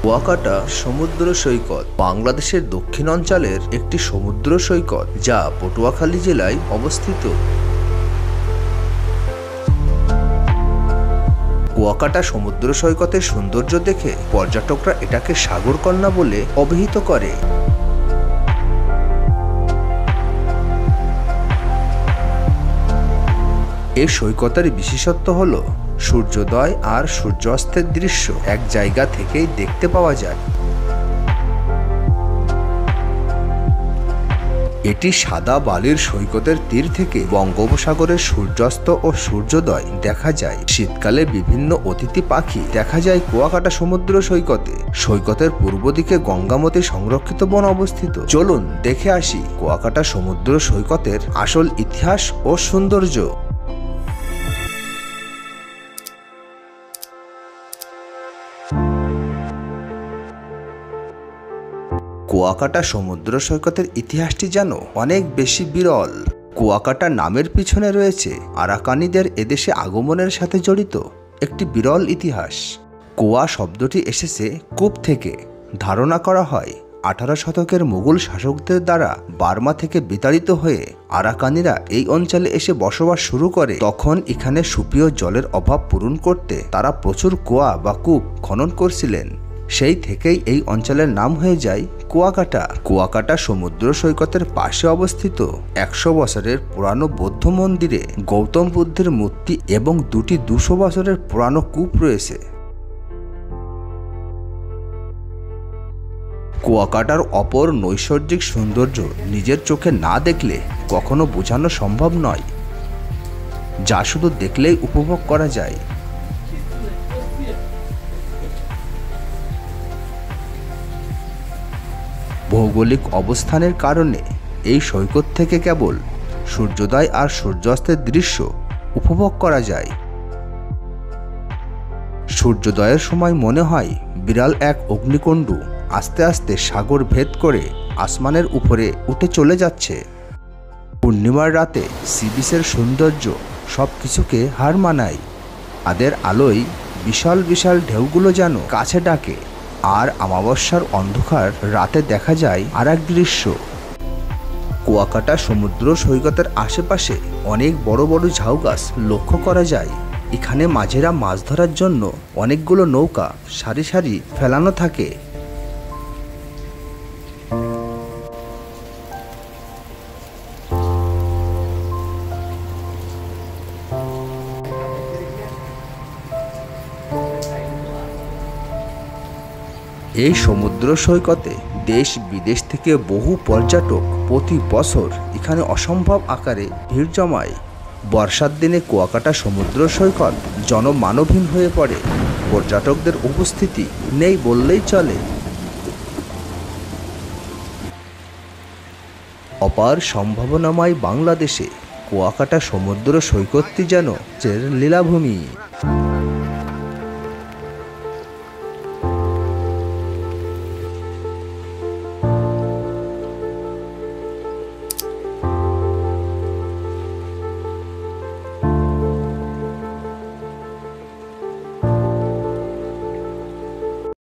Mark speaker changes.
Speaker 1: কুয়াকাটা সমুদ্র সৈকত বাংলাদেশের দক্ষিণাঞ্চলের একটি সমুদ্র সৈকত যা পটুয়াখালী জেলায় অবস্থিত। কুয়াকাটা সমুদ্র সৈকতের সৌন্দর্য দেখে পর্যটকরা এটাকে সাগরকন্যা বলে অভিহিত করে। এই সৈকতের বিশেষত্ব হল সূর্যোদয় আর সূর্যাস্তের দৃশ্য এক জায়গা থেকেই দেখতে পাওয়া যায়। এটি সাদা বালির সৈকতের তীর থেকে বঙ্গোপসাগরের সূর্যাস্ত ও সূর্যোদয় দেখা যায়। শীতকালে বিভিন্ন অতিথি পাখি দেখা যায় কুয়াকাটা সমুদ্র সৈকতে। সৈকতের পূর্ব দিকে গঙ্গামতী সংরক্ষিত বন অবস্থিত। চলুন দেখে আসি কুয়াকাটা সমুদ্র সৈকতের আসল ইতিহাস ও সৌন্দর্য। কুয়াকাটা সমুদ্র সৈকতের ইতিহাসটি যেন অনেক বেশি বিরল। কুয়াকাটা নামের পিছনে রয়েছে আরাকানিদের এদেশে আগমনের সাথে জড়িত একটি বিরল ইতিহাস। কুয়া শব্দটি এসেছে কূপ থেকে। ধারণা করা হয় 18 শতকের মুঘল শাসকদের দ্বারা বার্মা থেকে বিতাড়িত হয়ে আরাকানিরা এই অঞ্চলে এসে বসবাস শুরু করে। তখন এখানে সুপেয় জলের অভাব পূরণ করতে তারা প্রচুর কুয়া বা কূপ খনন করছিলেন। সেই থেকেই এই অঞ্চলের নাম হয়ে যায় কুয়াকাটা। কুয়াকাটা সমুদ্র সৈকতের পাশে অবস্থিত 100 বছরের পুরানো বৌদ্ধ মন্দিরে গৌতম বুদ্ধের মূর্তি এবং দুটি 200 বছরের পুরানো কূপ রয়েছে। কুয়াকাটার অপর নৈসর্গিক সৌন্দর্য নিজের চোখে না দেখলে কখনো বোঝানো সম্ভব নয়, যা শুধু দেখলেই উপভোগ করা যায়। ভৌগোলিক অবস্থানের কারণে এই সৈকত থেকে কেবল সূর্যোদয় আর সূর্যাস্তের দৃশ্য উপভোগ করা যায়। সূর্যোদয়ের সময় মনে হয় বিরাট এক অগ্নিকুণ্ড আস্তে আস্তে সাগর ভেদ করে আসমানের উপরে উঠে চলে যাচ্ছে। পূর্ণিমার রাতে সি বিচের সৌন্দর্য সব কিছুকে হার মানায়। তাদের আলোয় বিশাল বিশাল ঢেউগুলো যেন কাছে ডাকে। আর অমাবস্যার অন্ধকার রাতে দেখা যায় আর এক দৃশ্য। কুয়াকাটা সমুদ্র সৈকতের আশেপাশে অনেক বড় বড় ঝাউ গাছ লক্ষ্য করা যায়। এখানে মাঝিরা মাছ ধরার জন্য অনেকগুলো নৌকা সারি সারি ফেলানো থাকে। এই সমুদ্র সৈকতে দেশ বিদেশ থেকে বহু পর্যটক প্রতি বছর এখানে অসম্ভব আকারে ভিড় জমায়। বর্ষার দিনে কুয়াকাটা সমুদ্র সৈকত জনমানবহীন হয়ে পড়ে। পর্যটকদের উপস্থিতি নেই বললেই চলে। অপার সম্ভাবনাময় বাংলাদেশে কুয়াকাটা সমুদ্র সৈকতটি যেন লীলাভূমি।